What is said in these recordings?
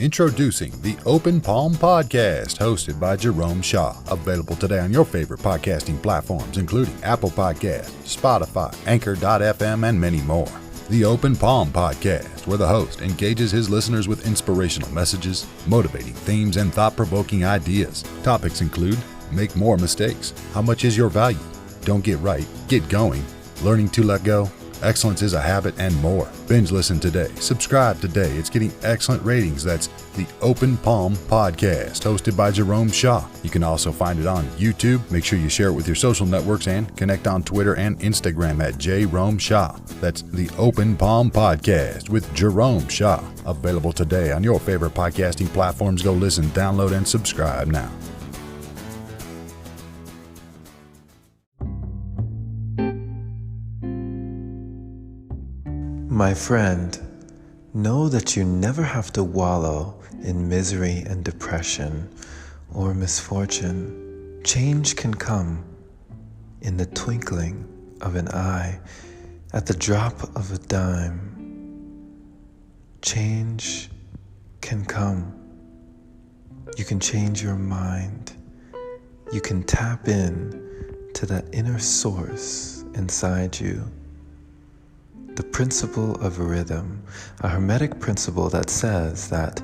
Introducing the Open Palm Podcast, hosted by Jerome Shaw. Available today on your favorite podcasting platforms, including Apple Podcasts, Spotify, Anchor.fm, and many more. The Open Palm Podcast, where the host engages his listeners with inspirational messages, motivating themes, and thought-provoking ideas. Topics include: make more mistakes, how much is your value, don't get right, get going, learning to let go, excellence is a habit, and more. Binge listen today. Subscribe today. It's getting excellent ratings. That's the Open Palm Podcast, hosted by Jerome Shaw. You can also find it on YouTube. Make sure you share it with your social networks and connect on Twitter and Instagram at Jerome Shaw. That's the Open Palm Podcast with Jerome Shaw. Available today on your favorite podcasting platforms. Go listen, download, and subscribe now. My friend, know that you never have to wallow in misery and depression or misfortune. Change can come in the twinkling of an eye, at the drop of a dime. Change can come. You can change your mind. You can tap in to that inner source inside you. The principle of rhythm, a hermetic principle that says that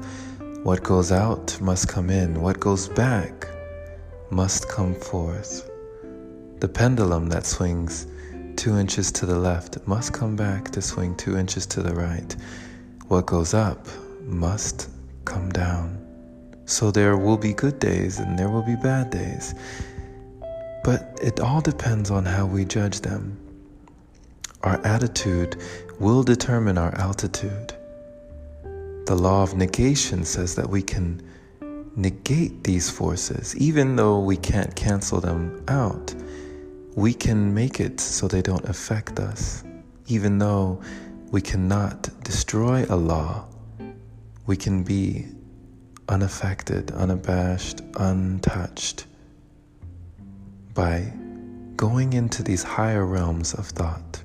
what goes out must come in, what goes back must come forth. The pendulum that swings 2 inches to the left must come back to swing 2 inches to the right. What goes up must come down. So there will be good days and there will be bad days, but it all depends on how we judge them. Our attitude will determine our altitude. The law of negation says that we can negate these forces. Even though we can't cancel them out, we can make it so they don't affect us. Even though we cannot destroy a law, we can be unaffected, unabashed, untouched by going into these higher realms of thought.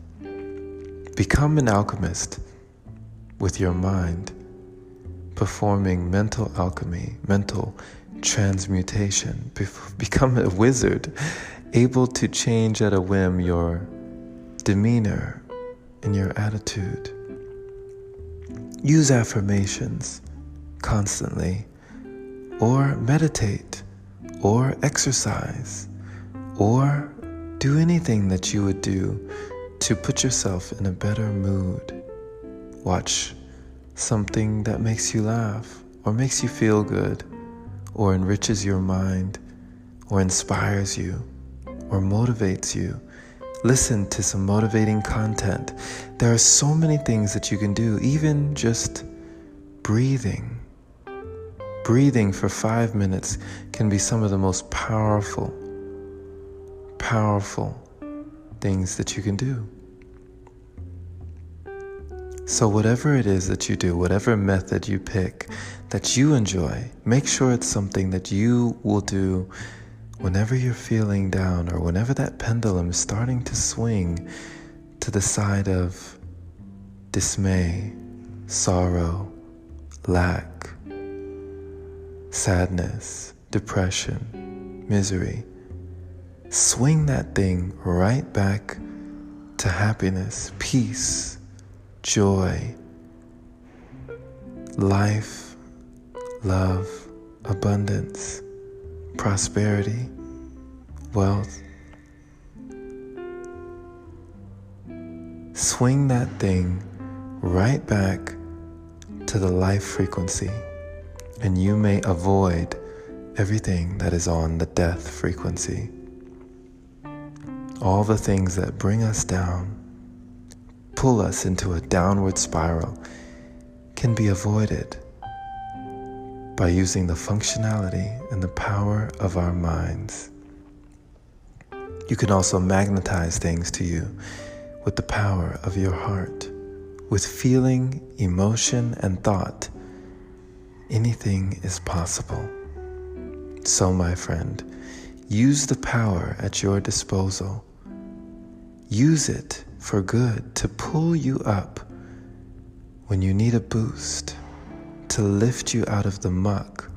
Become an alchemist with your mind, performing mental alchemy, mental transmutation. Become a wizard, able to change at a whim your demeanor and your attitude. Use affirmations constantly, or meditate, or exercise, or do anything that you would do to put yourself in a better mood. Watch something that makes you laugh, or makes you feel good, or enriches your mind, or inspires you, or motivates you. Listen to some motivating content. There are so many things that you can do, even just breathing. Breathing for 5 minutes can be some of the most powerful things that you can do. So whatever it is that you do, whatever method you pick that you enjoy, make sure it's something that you will do whenever you're feeling down, or whenever that pendulum is starting to swing to the side of dismay, sorrow, lack, sadness, depression, misery. Swing that thing right back to happiness, peace, joy, life, love, abundance, prosperity, wealth. Swing that thing right back to the life frequency, and you may avoid everything that is on the death frequency. All the things that bring us down, pull us into a downward spiral, can be avoided by using the functionality and the power of our minds. You can also magnetize things to you with the power of your heart. With feeling, emotion, and thought, anything is possible. So, my friend, use the power at your disposal. Use it for good, to pull you up when you need a boost, to lift you out of the muck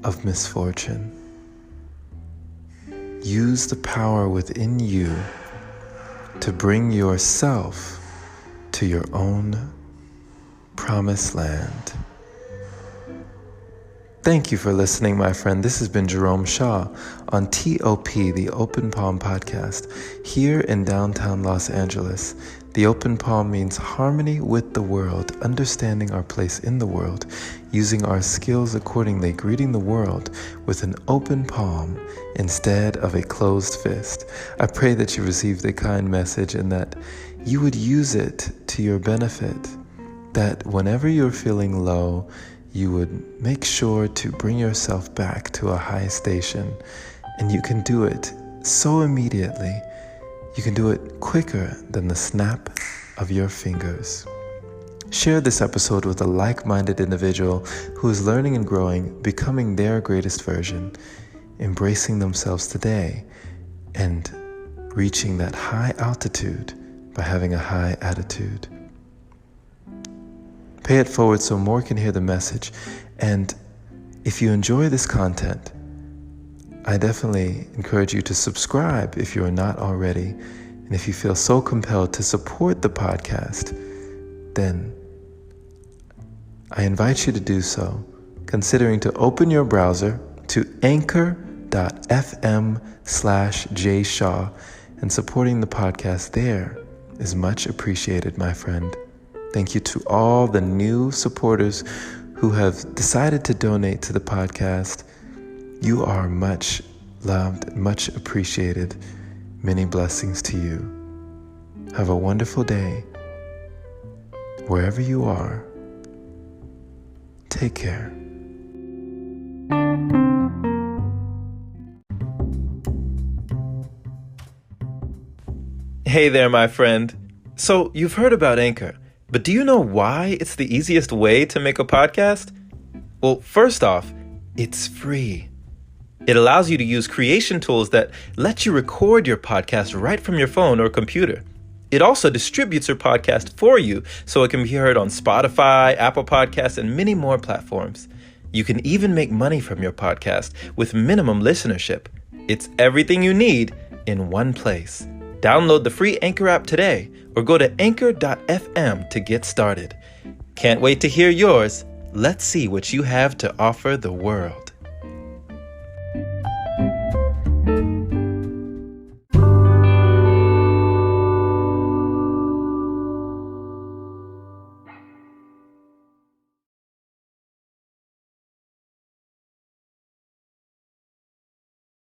of misfortune. Use the power within you to bring yourself to your own promised land. Thank you for listening, my friend. This has been Jerome Shaw on TOP, the Open Palm Podcast, here in downtown Los Angeles. The open palm means harmony with the world, understanding our place in the world, using our skills accordingly, greeting the world with an open palm instead of a closed fist. I pray that you received a kind message and that you would use it to your benefit, that whenever you're feeling low, you would make sure to bring yourself back to a high station, and you can do it so immediately. You can do it quicker than the snap of your fingers. Share this episode with a like-minded individual who is learning and growing, becoming their greatest version, embracing themselves today, and reaching that high altitude by having a high attitude. Pay it forward so more can hear the message. And if you enjoy this content, I definitely encourage you to subscribe if you are not already. And if you feel so compelled to support the podcast, then I invite you to do so, considering to open your browser to anchor.fm/jshaw, and supporting the podcast there is much appreciated, my friend. Thank you to all the new supporters who have decided to donate to the podcast. You are much loved, much appreciated. Many blessings to you. Have a wonderful day. Wherever you are, take care. Hey there, my friend. So you've heard about Anchor, but do you know why it's the easiest way to make a podcast? Well, first off, it's free. It allows you to use creation tools that let you record your podcast right from your phone or computer. It also distributes your podcast for you so it can be heard on Spotify, Apple Podcasts, and many more platforms. You can even make money from your podcast with minimum listenership. It's everything you need in one place. Download the free Anchor app today or go to anchor.fm to get started. Can't wait to hear yours. Let's see what you have to offer the world.